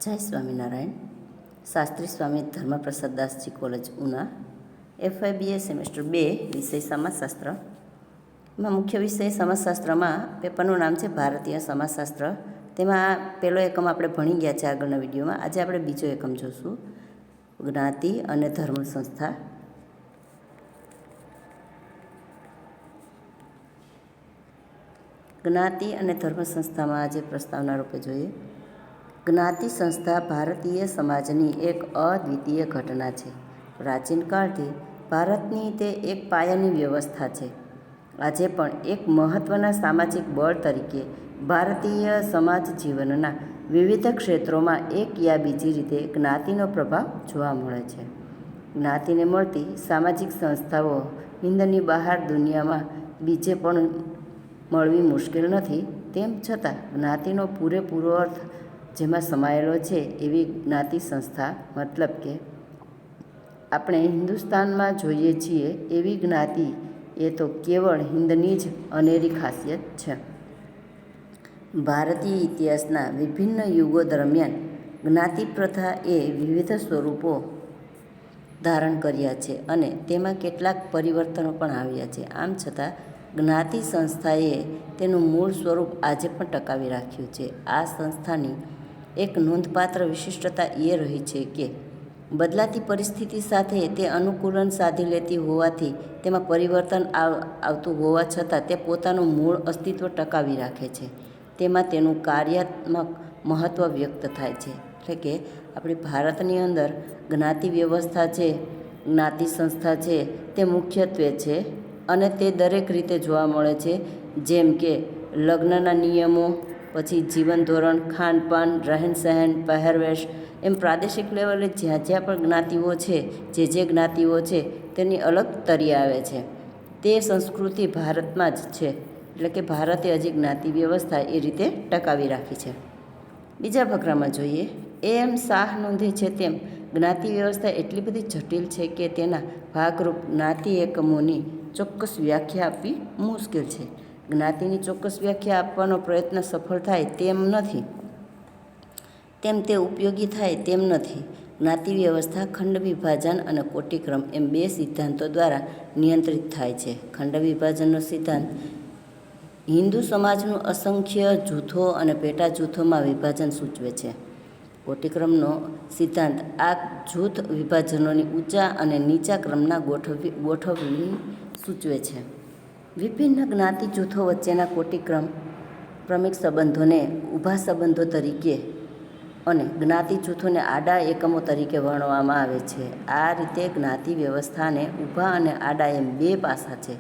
જય સ્વામિનારાયણ. શાસ્ત્રી સ્વામી ધર્મપ્રસાદ દાસજી college Una, FIBA semester 2, વિષય સમાજશાસ્ત્ર. એમાં મુખ્ય વિષય સમાજશાસ્ત્રમાં પેપરનું નામ છે ભારતીય સમાજશાસ્ત્ર. તેમાં પહેલો એકમ આપણે ભણી ગયા છે આગળના વિડીયોમાં. આજે આપણે બીજો એકમ જોઈશું, જ્ઞાતિ અને ધર્મ સંસ્થા. જ્ઞાતિ અને ધર્મ સંસ્થામાં આજે પ્રસ્તાવના રૂપે જોઈએ. જ્ઞાતિ સંસ્થા ભારતીય સમાજની એક અદ્વિતીય ઘટના છે. પ્રાચીન કાળથી ભારતની તે એક પાયાની વ્યવસ્થા છે. આજે પણ એક મહત્ત્વના સામાજિક બળ તરીકે ભારતીય સમાજ જીવનના વિવિધ ક્ષેત્રોમાં એક યા બીજી રીતે જ્ઞાતિનો પ્રભાવ જોવા મળે છે. જ્ઞાતિને મળતી સામાજિક સંસ્થાઓ હિંદની બહાર દુનિયામાં બીજે પણ મળવી મુશ્કેલ નથી. તેમ છતાં જ્ઞાતિનો પૂરેપૂરો અર્થ જેમાં સમાયેલો છે એવી જ્ઞાતિ સંસ્થા, મતલબ કે આપણે હિન્દુસ્તાનમાં જોઈએ છીએ એવી જ્ઞાતિ, એ તો કેવળ હિંદની જ અનેરી ખાસિયત છે. ભારતીય ઇતિહાસના વિભિન્ન યુગો દરમિયાન જ્ઞાતિ પ્રથા એ વિવિધ સ્વરૂપો ધારણ કર્યા છે અને તેમાં કેટલાક પરિવર્તનો પણ આવ્યા છે. આમ છતાં જ્ઞાતિ સંસ્થાએ તેનું મૂળ સ્વરૂપ આજે પણ ટકાવી રાખ્યું છે. આ સંસ્થાની એક નોંધપાત્ર વિશિષ્ટતા એ રહી છે કે બદલાતી પરિસ્થિતિ સાથે તે અનુકૂલન સાધી લેતી હોવાથી તેમાં પરિવર્તન આવતું હોવા છતાં તે પોતાનું મૂળ અસ્તિત્વ ટકાવી રાખે છે. તેમાં તેનું કાર્યાત્મક મહત્ત્વ વ્યક્ત થાય છે. એટલે કે આપણી ભારતની અંદર જ્ઞાતિ વ્યવસ્થા છે, જ્ઞાતિ સંસ્થા છે, તે મુખ્યત્વે છે અને તે દરેક રીતે જોવા મળે છે. જેમ કે લગ્નના નિયમો, પછી જીવન ધોરણ, ખાનપાન, રહેન સહેન, પહેરવેશ, એમ પ્રાદેશિક લેવલે જ્યાં જ્યાં પણ જ્ઞાતિઓ છે, જે જ્ઞાતિઓ છે તેની અલગ તરી આવે છે. તે સંસ્કૃતિ ભારતમાં જ છે. એટલે કે ભારતે હજી જ્ઞાતિ વ્યવસ્થા એ રીતે ટકાવી રાખી છે. બીજા ફકરામાં જોઈએ. AM શાહ નોંધે છે તેમ જ્ઞાતિ વ્યવસ્થા એટલી બધી જટિલ છે કે તેના ભાગરૂપ જ્ઞાતિ એકમોની ચોક્કસ વ્યાખ્યા આપવી મુશ્કેલ છે. જ્ઞાતિની ચોક્કસ વ્યાખ્યા આપવાનો પ્રયત્ન સફળ થાય તેમ નથી, તેમ તે ઉપયોગી થાય તેમ નથી. જ્ઞાતિ વ્યવસ્થા ખંડ વિભાજન અને કોટિક્રમ એમ બે સિદ્ધાંતો દ્વારા નિયંત્રિત થાય છે. ખંડ વિભાજનનો સિદ્ધાંત હિન્દુ સમાજનું અસંખ્ય જૂથો અને પેટા જૂથોમાં વિભાજન સૂચવે છે. કોટિક્રમનો સિદ્ધાંત આ જૂથ વિભાજનોની ઊંચા અને નીચા ક્રમના ગોઠવણી સૂચવે છે. વિભિન્ન જ્ઞાતિ જૂથો વચ્ચેના કોટિક્રમિક સંબંધોને ઊભા સંબંધો તરીકે અને જ્ઞાતિ જૂથોને આડા એકમો તરીકે વર્ણવવામાં આવે છે. આ રીતે જ્ઞાતિ વ્યવસ્થાને ઊભા અને આડા એમ બે પાસા છે.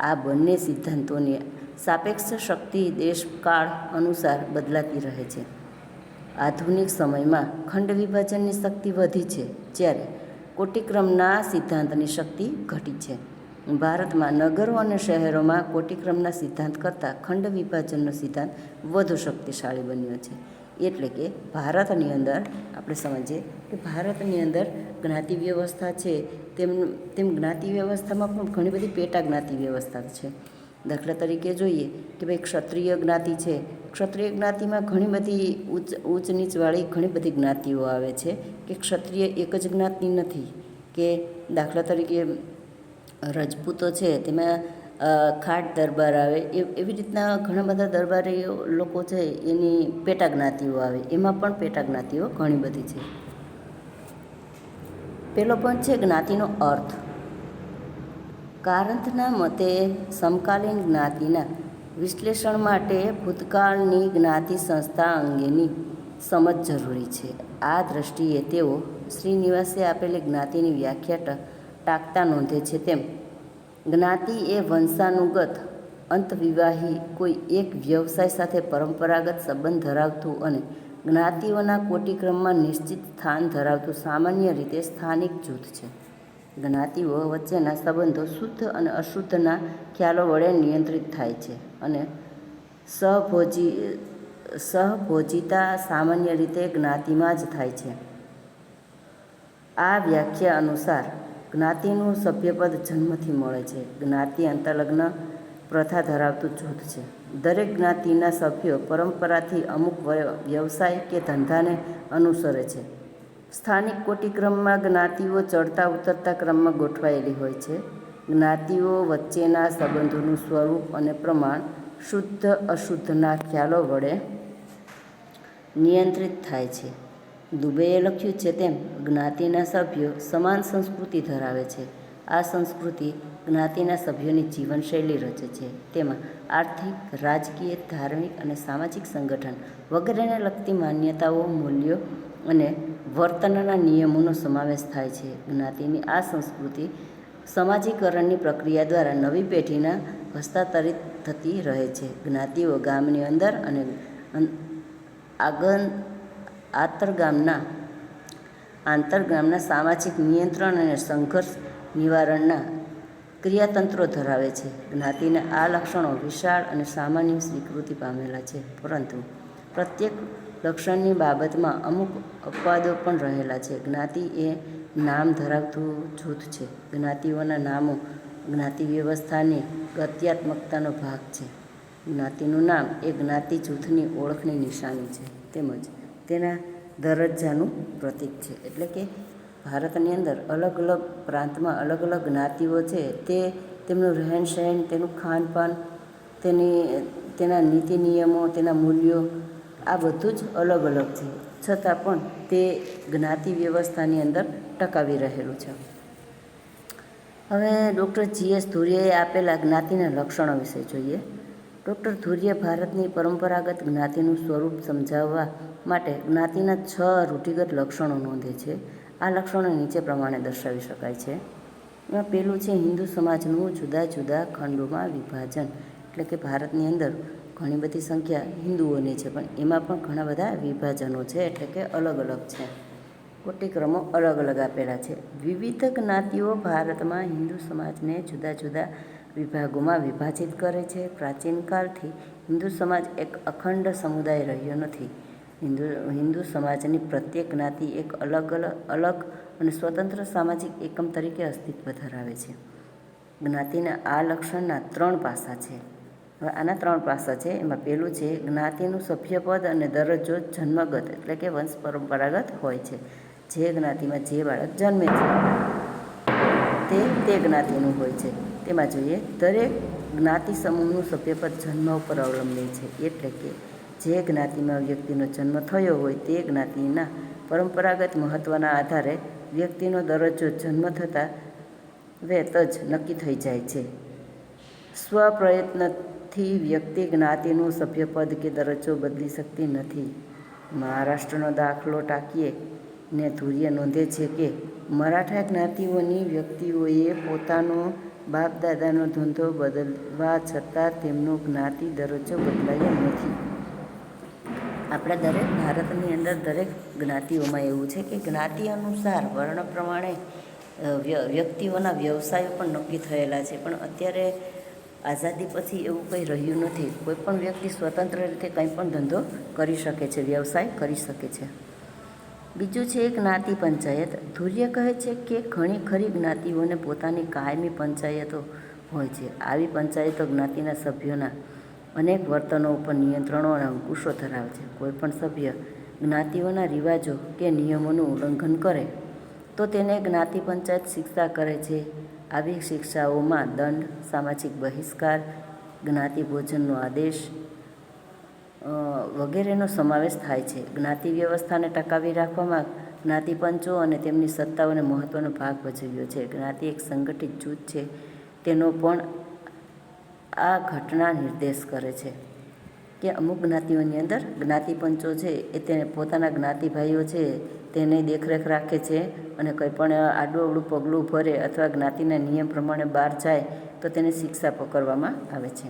આ બંને સિદ્ધાંતોની સાપેક્ષ શક્તિ દેશકાળ અનુસાર બદલાતી રહે છે. આધુનિક સમયમાં ખંડ વિભાજનની શક્તિ વધી છે, જ્યારે કોટિક્રમના સિદ્ધાંતની શક્તિ ઘટી છે. ભારતમાં નગરો અને શહેરોમાં કોટિક્રમના સિદ્ધાંત કરતાં ખંડ વિભાજનનો સિદ્ધાંત વધુ શક્તિશાળી બન્યો છે. એટલે કે ભારતની અંદર આપણે સમજીએ કે ભારતની અંદર જ્ઞાતિ વ્યવસ્થા છે, તેમ જ્ઞાતિ વ્યવસ્થામાં પણ ઘણી બધી પેટા જ્ઞાતિ વ્યવસ્થા છે. દાખલા તરીકે જોઈએ કે ભાઈ ક્ષત્રિય જ્ઞાતિ છે. ક્ષત્રિય જ્ઞાતિમાં ઘણી બધી ઉચ્ચ નીચવાળી ઘણી બધી જ્ઞાતિઓ આવે છે. કે ક્ષત્રિય એક જ જ્ઞાતિ નથી. કે દાખલા તરીકે રજપૂતો છે, તેમાં ખાટ દરબાર આવે, એવી રીતના ઘણા બધા દરબારીઓ લોકો છે, એની પેટા જ્ઞાતિઓ આવે. એમાં પણ પેટા જ્ઞાતિઓ ઘણી બધી છે. પેલો પણ છે જ્ઞાતિનો અર્થ. કારંથના મતે સમકાલીન જ્ઞાતિના વિશ્લેષણ માટે ભૂતકાળની જ્ઞાતિ સંસ્થા અંગેની સમજ જરૂરી છે. આ દ્રષ્ટિએ તેઓ શ્રીનિવાસે આપેલી જ્ઞાતિની વ્યાખ્યા ટાંકતા નોંધે છે તેમ જ્ઞાતિ એ વંશાનુગત, અંતવિવાહી, કોઈ એક વ્યવસાય સાથે પરંપરાગત સંબંધ ધરાવતું અને જ્ઞાતિઓના કોટિક્રમમાં નિશ્ચિત સ્થાન ધરાવતું સામાન્ય રીતે સ્થાનિક જૂથ છે. જ્ઞાતિઓ વચ્ચેના સંબંધો શુદ્ધ અને અશુદ્ધના ખ્યાલો વડે નિયંત્રિત થાય છે અને સહભોજિતા સામાન્ય રીતે જ્ઞાતિમાં જ થાય છે. આ વ્યાખ્યા અનુસાર જ્ઞાતિનું સભ્યપદ જન્મથી મળે છે. જ્ઞાતિ અંતર્લગ્ન પ્રથા ધરાવતું જૂથ છે. દરેક જ્ઞાતિના સભ્યો પરંપરાથી અમુક વ્યવસાય કે ધંધાને અનુસરે છે. સ્થાનિક કોટિક્રમમાં જ્ઞાતિઓ ચડતા ઉતરતા ક્રમમાં ગોઠવાયેલી હોય છે. જ્ઞાતિઓ વચ્ચેના સંબંધોનું સ્વરૂપ અને પ્રમાણ શુદ્ધ અશુદ્ધના ખ્યાલો વડે નિયંત્રિત થાય છે. દુબેએ લખ્યું છે તેમ જ્ઞાતિના સભ્યો સમાન સંસ્કૃતિ ધરાવે છે. આ સંસ્કૃતિ જ્ઞાતિના સભ્યોની જીવનશૈલી રચે છે. તેમાં આર્થિક, રાજકીય, ધાર્મિક અને સામાજિક સંગઠન વગેરેને લગતી માન્યતાઓ, મૂલ્યો અને વર્તનના નિયમોનો સમાવેશ થાય છે. જ્ઞાતિની આ સંસ્કૃતિ સમાજીકરણની પ્રક્રિયા દ્વારા નવી પેઢીના હસ્તાંતરિત થતી રહે છે. જ્ઞાતિઓ ગામની અંદર અને આંતરગામના સામાજિક નિયંત્રણ અને સંઘર્ષ નિવારણના ક્રિયાતંત્રો ધરાવે છે. જ્ઞાતિના આ લક્ષણો વિશાળ અને સામાન્ય સ્વીકૃતિ પામેલા છે, પરંતુ પ્રત્યેક લક્ષણની બાબતમાં અમુક અપવાદો પણ રહેલા છે. જ્ઞાતિ એ નામ ધરાવતું જૂથ છે. જ્ઞાતિઓના નામો જ્ઞાતિ વ્યવસ્થાની ગત્યાત્મકતાનો ભાગ છે. જ્ઞાતિનું નામ એ જ્ઞાતિ જૂથની ઓળખની નિશાની છે, તેમજ તેના દરજ્જાનું પ્રતીક છે. એટલે કે ભારતની અંદર અલગ અલગ પ્રાંતમાં અલગ અલગ જ્ઞાતિઓ છે, તે તેમનું રહેન સહેન, તેનું ખાનપાન, તેના નીતિ નિયમો, તેના મૂલ્યો, આ બધું જ અલગ અલગ છે. છતાં પણ તે જ્ઞાતિ વ્યવસ્થાની અંદર ટકાવી રહેલું છે. હવે ડૉક્ટર G.S. ધુર્યએ આપેલા જ્ઞાતિના લક્ષણો વિશે જોઈએ. ડૉક્ટર ધુર્ય ભારતની પરંપરાગત જ્ઞાતિનું સ્વરૂપ સમજાવવા માટે જ્ઞાતિના 6 રૂઢિગત લક્ષણો નોંધે છે. આ લક્ષણો નીચે પ્રમાણે દર્શાવી શકાય છે. એમાં પહેલું છે હિન્દુ સમાજનું જુદા જુદા ખંડોમાં વિભાજન. એટલે કે ભારતની અંદર ઘણી બધી સંખ્યા હિન્દુઓની છે, પણ એમાં પણ ઘણા બધા વિભાજનો છે, એટલે કે અલગ અલગ છે. કોટિક્રમો અલગ અલગ આપેલા છે. વિવિધ જ્ઞાતિઓ ભારતમાં હિન્દુ સમાજને જુદા જુદા વિભાગોમાં વિભાજિત કરે છે. પ્રાચીન કાળથી હિન્દુ સમાજ એક અખંડ સમુદાય રહ્યો નથી. હિન્દુ સમાજની પ્રત્યેક જ્ઞાતિ એક અલગ અને સ્વતંત્ર સામાજિક એકમ તરીકે અસ્તિત્વ ધરાવે છે. જ્ઞાતિના આ લક્ષણના 3 પાસા છે. હવે આના 3 પાસા છે. એમાં પહેલું છે જ્ઞાતિનું સભ્યપદ અને દરજ્જો જન્મગત, એટલે કે વંશ પરંપરાગત હોય છે. જે જ્ઞાતિમાં જે બાળક જન્મે છે તે જ્ઞાતિનું હોય છે. તેમાં જોઈએ, દરેક જ્ઞાતિ સમૂહનું સભ્યપદ જન્મ ઉપર અવલંબે છે. એટલે કે જે જ્ઞાતિમાં વ્યક્તિનો જન્મ થયો હોય તે જ્ઞાતિના પરંપરાગત મહત્ત્વના આધારે વ્યક્તિનો દરજ્જો જન્મ થતાં વેત જ નક્કી થઈ જાય છે. સ્વપ્રયત્નથી વ્યક્તિ જ્ઞાતિનું સભ્યપદ કે દરજ્જો બદલી શકતી નથી. મહારાષ્ટ્રનો દાખલો ટાંકીએ ને ધુર્ય નોંધે છે કે મરાઠા જ્ઞાતિઓની વ્યક્તિઓએ પોતાનો બાપ દાદાનો ધંધો બદલવા છતાં તેમનો જ્ઞાતિ દરજ્જો બદલાયો નથી. આપણા ભારતની અંદર દરેક જ્ઞાતિઓમાં એવું છે કે જ્ઞાતિ અનુસાર વર્ણ પ્રમાણે વ્યક્તિઓના વ્યવસાયો પણ નક્કી થયેલા છે. પણ અત્યારે આઝાદી પછી એવું કંઈ રહ્યું નથી. કોઈ પણ વ્યક્તિ સ્વતંત્ર રીતે કંઈ પણ ધંધો કરી શકે છે, વ્યવસાય કરી શકે છે. બીજું છે જ્ઞાતિ પંચાયત. ધુર્ય કહે છે કે ઘણી ખરી જ્ઞાતિઓને પોતાની કાયમી પંચાયતો હોય છે. આવી પંચાયતો જ્ઞાતિના સભ્યોના અનેક વર્તનો ઉપર નિયંત્રણો અને અંકુશો ધરાવે છે. કોઈપણ સભ્ય જ્ઞાતિઓના રિવાજો કે નિયમોનું ઉલ્લંઘન કરે તો તેને જ્ઞાતિ પંચાયત શિક્ષા કરે છે. આવી શિક્ષાઓમાં દંડ, સામાજિક બહિષ્કાર, જ્ઞાતિ ભોજનનો આદેશ વગેરેનો સમાવેશ થાય છે. જ્ઞાતિ વ્યવસ્થાને ટકાવી રાખવામાં જ્ઞાતિ પંચો અને તેમની સત્તાઓને મહત્ત્વનો ભાગ ભજવ્યો છે. જ્ઞાતિ એક સંગઠિત જૂથ છે, તેનો પણ આ ઘટના નિર્દેશ કરે છે કે અમુક જ્ઞાતિઓની અંદર જ્ઞાતિ પંચો છે એ તેને પોતાના જ્ઞાતિ ભાઈઓ છે તેને દેખરેખ રાખે છે, અને કંઈ પણ આડું અવળું પગલું ભરે અથવા જ્ઞાતિના નિયમ પ્રમાણે બહાર જાય તો તેને શિક્ષા પકડવામાં આવે છે.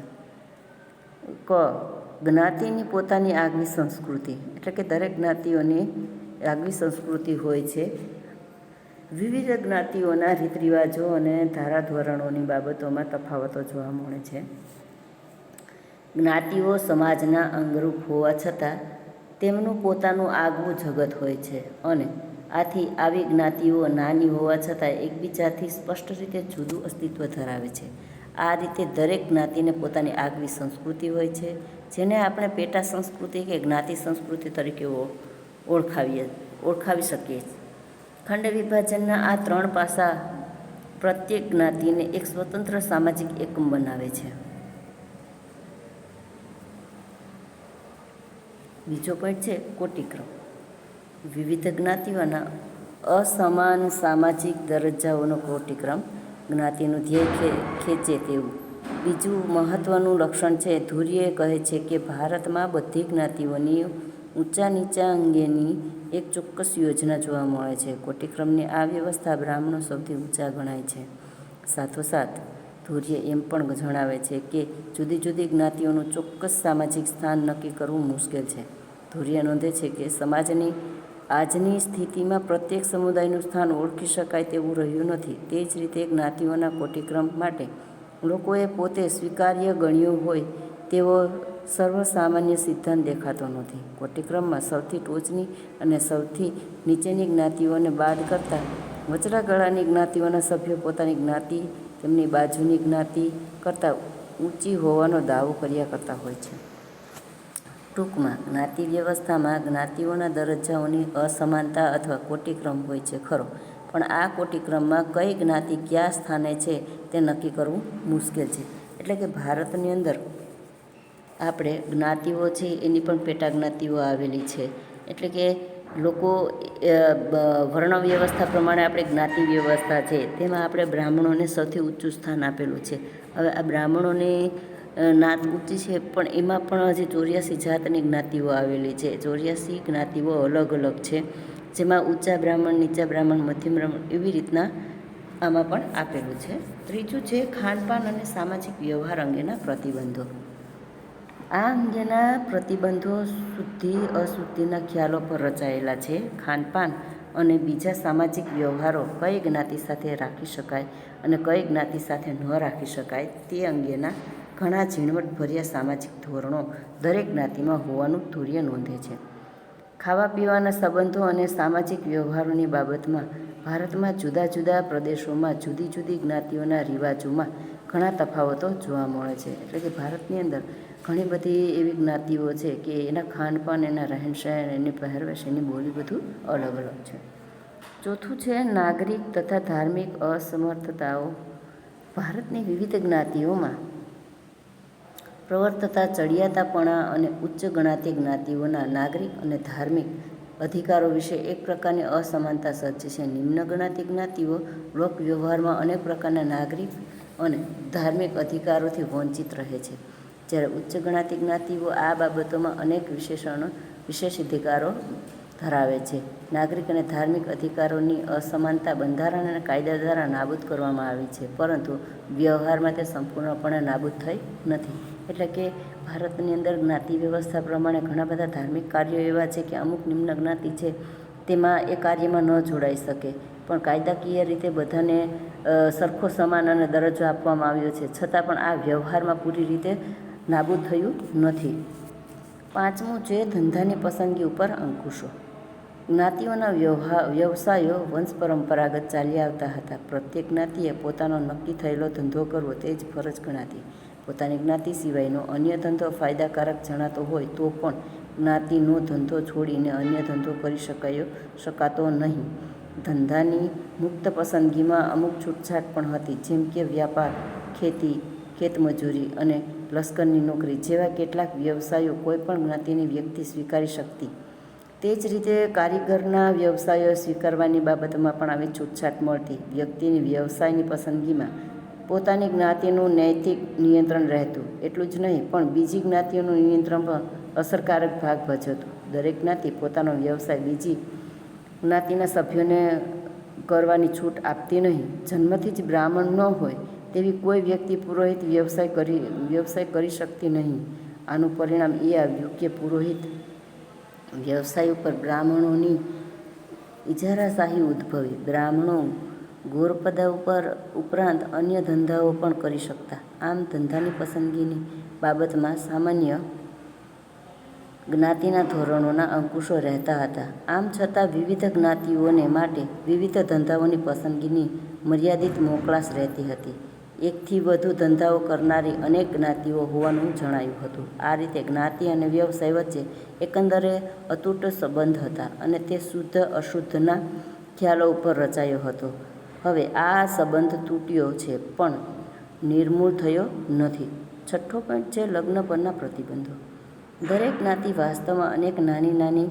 જ્ઞાતિની પોતાની આગવી સંસ્કૃતિ. એટલે કે દરેક જ્ઞાતિઓની આગવી સંસ્કૃતિ હોય છે. વિવિધ જ્ઞાતિઓના રીત રિવાજો અને ધારાધોરણોની બાબતોમાં તફાવતો જોવા મળે છે. જ્ઞાતિઓ સમાજના અંગરૂપ હોવા છતાં તેમનું પોતાનું આગવું જગત હોય છે, અને આથી આવી જ્ઞાતિઓ નાની હોવા છતાં એકબીજાથી સ્પષ્ટ રીતે જુદું અસ્તિત્વ ધરાવે છે. આ રીતે દરેક જ્ઞાતિને પોતાની આગવી સંસ્કૃતિ હોય છે, જેને આપણે પેટા સંસ્કૃતિ કે જ્ઞાતિ સંસ્કૃતિ તરીકે ઓળખાવી શકીએ. ખંડ વિભાજનના આ 3 પાસા પ્રત્યેક જ્ઞાતિને એક સ્વતંત્ર સામાજિક એકમ બનાવે છે. બીજો પોઈન્ટ છે કોટિક્રમ. વિવિધ જ્ઞાતિઓના અસમાન સામાજિક દરજ્જાઓનો કોટિક્રમ જ્ઞાતિનું ધ્યેય ખેંચે તેવું. બીજું મહત્વનું લક્ષણ છે. ધુર્યે કહે છે કે ભારતમાં બધી જ્ઞાતિઓની ઊંચા નીચા અંગેની એક ચોક્કસ યોજના જોવા મળે છે. કોટિક્રમની આ વ્યવસ્થા બ્રાહ્મણો સૌથી ઊંચા ગણાય છે. સાથોસાથ ધુર્ય એમ પણ જણાવે છે કે જુદી જુદી જ્ઞાતિઓનું ચોક્કસ સામાજિક સ્થાન નક્કી કરવું મુશ્કેલ છે. ધુર્ય નોંધે છે કે સમાજની આજની સ્થિતિમાં પ્રત્યેક સમુદાયનું સ્થાન ઓળખી શકાય તેવું રહ્યું નથી. તે જ રીતે જ્ઞાતિઓના કોટિક્રમ માટે લોકોએ પોતે સ્વીકાર્ય ગણ્યો હોય તેવો સર્વસામાન્ય સિદ્ધાંત દેખાતો નથી. કોટિક્રમમાં સૌથી ટોચની અને સૌથી નીચેની જ્ઞાતિઓને બાદ કરતાં વચલા ગાળાની જ્ઞાતિઓના સભ્યો પોતાની જ્ઞાતિ તેમની બાજુની જ્ઞાતિ કરતાં ઊંચી હોવાનો દાવો કર્યા કરતા હોય છે. ટૂંકમાં જ્ઞાતિ વ્યવસ્થામાં જ્ઞાતિઓના દરજ્જાઓની અસમાનતા અથવા કોટિક્રમ હોય છે ખરો, પણ આ કોટિક્રમમાં કઈ જ્ઞાતિ કયા સ્થાને છે તે નક્કી કરવું મુશ્કેલ છે. એટલે કે ભારતની અંદર આપણે જ્ઞાતિઓ છે એની પણ પેટા જ્ઞાતિઓ આવેલી છે. એટલે કે લોકો વર્ણ વ્યવસ્થા પ્રમાણે આપણે જ્ઞાતિ વ્યવસ્થા છે તેમાં આપણે બ્રાહ્મણોને સૌથી ઊંચું સ્થાન આપેલું છે. હવે આ બ્રાહ્મણોની નાત ઊંચી છે, પણ એમાં પણ હજી 84 જાતની જ્ઞાતિઓ આવેલી છે. 84 જ્ઞાતિઓ અલગ અલગ છે, જેમાં ઊંચા બ્રાહ્મણ, નીચા બ્રાહ્મણ, મધ્યમ બ્રાહ્મણ એવી રીતના આમાં પણ આપેલું છે. ત્રીજું છે ખાનપાન અને સામાજિક વ્યવહાર અંગેના પ્રતિબંધો. આ અંગેના પ્રતિબંધો શુદ્ધિ અશુદ્ધિના ખ્યાલો પર રચાયેલા છે. ખાનપાન અને બીજા સામાજિક વ્યવહારો કઈ જ્ઞાતિ સાથે રાખી શકાય અને કઈ જ્ઞાતિ સાથે ન રાખી શકાય તે અંગેના ઘણા ઝીણવટભર્યા સામાજિક ધોરણો દરેક જ્ઞાતિમાં હોવાનું ધુર્ય નોંધે છે. ખાવા પીવાના સંબંધો અને સામાજિક વ્યવહારોની બાબતમાં ભારતમાં જુદા જુદા પ્રદેશોમાં જુદી જુદી જ્ઞાતિઓના રિવાજોમાં ઘણા તફાવતો જોવા મળે છે. એટલે કે ભારતની અંદર ઘણી બધી એવી જ્ઞાતિઓ છે કે એના ખાનપાન, એના રહેનસહેન, એની પહેરવેશ, એની બોલી બધું અલગ અલગ છે. ચોથું છે નાગરિક તથા ધાર્મિક અસમર્થતાઓ. ભારતની વિવિધ જ્ઞાતિઓમાં પ્રવર્તતા ચડિયાતાપણા અને ઉચ્ચ ગણાતી જ્ઞાતિઓના નાગરિક અને ધાર્મિક અધિકારો વિશે એક પ્રકારની અસમાનતા સર્જે છે. નિમ્ન ગણાતી જ્ઞાતિઓ લોક વ્યવહારમાં અનેક પ્રકારના નાગરિક અને ધાર્મિક અધિકારોથી વંચિત રહે છે, જ્યારે ઉચ્ચ ગણાતી જ્ઞાતિઓ આ બાબતોમાં અનેક વિશેષ અધિકારો ધરાવે છે. નાગરિક અને ધાર્મિક અધિકારોની અસમાનતા બંધારણ અને કાયદા દ્વારા નાબૂદ કરવામાં આવી છે, પરંતુ વ્યવહારમાં તે સંપૂર્ણપણે નાબૂદ થઈ નથી. એટલે કે ભારતની અંદર જ્ઞાતિ વ્યવસ્થા પ્રમાણે ઘણા બધા ધાર્મિક કાર્યો એવા છે કે અમુક નિમ્ન જ્ઞાતિ છે તેમાં એ કાર્યમાં ન જોડાઈ શકે, પણ કાયદાકીય રીતે બધાને સરખો સમાન અને દરજ્જો આપવામાં આવ્યો છે, છતાં પણ આ વ્યવહારમાં પૂરી રીતે નાબૂદ થયું નથી. પાંચમું છે ધંધાની પસંદગી ઉપર અંકુશો. જ્ઞાતિઓના વ્યવસાયો વંશ પરંપરાગત ચાલી આવતા હતા. પ્રત્યેક જ્ઞાતિએ પોતાનો નક્કી થયેલો ધંધો કરવો તે જ ફરજ ગણાતી. પોતાની જ્ઞાતિ સિવાયનો અન્ય ધંધો ફાયદાકારક જણાતો હોય તો પણ જ્ઞાતિનો ધંધો છોડીને અન્ય ધંધો કરી શકાતો નહીં. ધંધાની મુક્ત પસંદગીમાં અમુક છૂટછાટ પણ હતી, જેમ કે વ્યાપાર, ખેતી, ખેતમજૂરી અને લશ્કરની નોકરી જેવા કેટલાક વ્યવસાયો કોઈ પણ જ્ઞાતિની વ્યક્તિ સ્વીકારી શકતી. તે જ રીતે કારીગરના વ્યવસાયો સ્વીકારવાની બાબતમાં પણ આવી છૂટછાટ મળતી. વ્યક્તિની વ્યવસાયની પસંદગીમાં પોતાની જ્ઞાતિનું નૈતિક નિયંત્રણ રહેતું. એટલું જ નહીં, પણ બીજી જ્ઞાતિઓનું નિયંત્રણ પણ અસરકારક ભાગ ભજવતું. દરેક જ્ઞાતિ પોતાનો વ્યવસાય બીજી જ્ઞાતિના સભ્યોને કરવાની છૂટ આપતી નહીં. જન્મથી જ બ્રાહ્મણ ન હોય તેવી કોઈ વ્યક્તિ પુરોહિત વ્યવસાય કરી શકતી નહીં. આનું પરિણામ એ આવ્યું કે પુરોહિત વ્યવસાય ઉપર બ્રાહ્મણોની ઇજારાશાહી ઉદ્ભવી. બ્રાહ્મણો ગોરપદા ઉપરાંત અન્ય ધંધાઓ પણ કરી શકતા. આમ ધંધાની પસંદગીની બાબતમાં સામાન્ય જ્ઞાતિના ધોરણોના અંકુશો રહેતા હતા. આમ છતાં વિવિધ જ્ઞાતિઓને માટે વિવિધ ધંધાઓની પસંદગીની મર્યાદિત મોકળાશ રહેતી હતી. એકથી વધુ ધંધાઓ કરનારી અનેક જ્ઞાતિઓ હોવાનું જણાયું હતું. આ રીતે જ્ઞાતિ અને વ્યવસાય વચ્ચે એકંદરે અતૂટ સંબંધ હતા અને તે શુદ્ધ અશુદ્ધના ખ્યાલો ઉપર રચાયો હતો. હવે આ સંબંધ તૂટ્યો છે પણ નિર્મૂળ થયો નથી. છઠ્ઠો પોઈન્ટ છે લગ્ન પરના પ્રતિબંધો. દરેક જ્ઞાતિ વાસ્તવમાં અનેક નાની નાની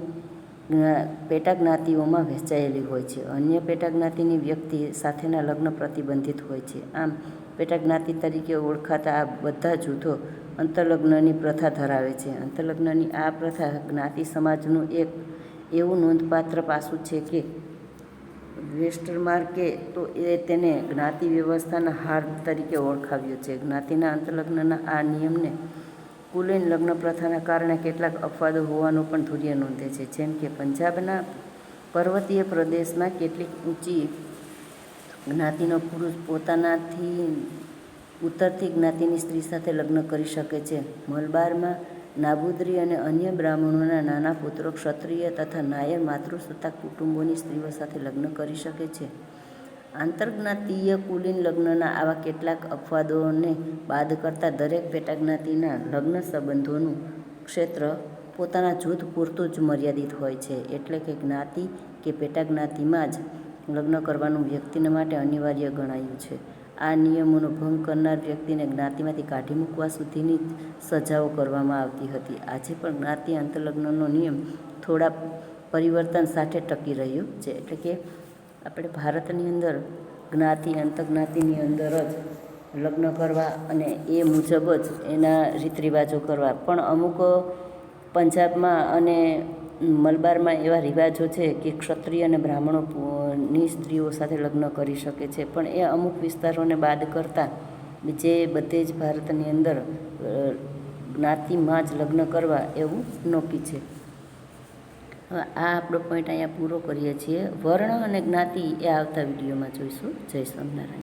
પેટાજ્ઞાતિઓમાં વહેંચાયેલી હોય છે. અન્ય પેટાજ્ઞાતિની વ્યક્તિ સાથેના લગ્ન પ્રતિબંધિત હોય છે. આમ પેટાજ્ઞાતિ તરીકે ઓળખાતા આ બધા જૂથો અંતરલગ્નની પ્રથા ધરાવે છે. અંતરલગ્નની આ પ્રથા જ્ઞાતિ સમાજનું એક એવું નોંધપાત્ર પાસું છે કે વેસ્ટરમાર્કે તો તેને જ્ઞાતિ વ્યવસ્થાના હાર્દ તરીકે ઓળખાવ્યો છે. જ્ઞાતિના અંતરલગ્નના આ નિયમને કુલીન લગ્ન પ્રથાના કારણે કેટલાક અપવાદો હોવાનું પણ ધુર્ય નોંધે છે. જેમ કે પંજાબના પર્વતીય પ્રદેશમાં કેટલીક ઊંચી જ્ઞાતિનો પુરુષ પોતાનાથી ઉત્તરથી જ્ઞાતિની સ્ત્રી સાથે લગ્ન કરી શકે છે. મલબારમાં નાબૂદરી અને અન્ય બ્રાહ્મણોના નાના પુત્રો ક્ષત્રિય તથા નાયર માતૃસત્તાક કુટુંબોની સ્ત્રીઓ સાથે લગ્ન કરી શકે છે. આંતરજ્ઞાતિય કુલીન લગ્નના આવા કેટલાક અપવાદોને બાદ કરતા દરેક પેટાજ્ઞાતિના લગ્ન સંબંધોનું ક્ષેત્ર પોતાના જૂથ પૂરતું જ મર્યાદિત હોય છે. એટલે કે જ્ઞાતિ કે પેટાજ્ઞાતિમાં જ લગ્ન કરવાનું વ્યક્તિને માટે અનિવાર્ય ગણાયું છે. આ નિયમોનો ભંગ કરનાર વ્યક્તિને જ્ઞાતિમાંથી કાઢી મૂકવા સુધીની સજાઓ કરવામાં આવતી હતી. આજે પણ જ્ઞાતિ અંતરલગ્નનો નિયમ થોડા પરિવર્તન સાથે ટકી રહ્યો છે. એટલે કે આપણે ભારતની અંદર જ્ઞાતિ અંતરજ્ઞાતિની અંદર જ લગ્ન કરવા અને એ મુજબ જ એના રીત રિવાજો કરવા. પણ અમુક પંજાબમાં અને મલબારમાં એવા રિવાજો છે કે ક્ષત્રિય અને બ્રાહ્મણોની સ્ત્રીઓ સાથે લગ્ન કરી શકે છે. પણ એ અમુક વિસ્તારોને બાદ કરતાં જે બધે જ ભારતની અંદર જ્ઞાતિમાં જ લગ્ન કરવા એવું નક્કી છે. હવે આ આપણો પોઈન્ટ અહીંયા પૂરો કરીએ છીએ. વર્ણ અને જ્ઞાતિ એ આવતા વિડીયોમાં જોઈશું. જય સ્વામિનારાયણ.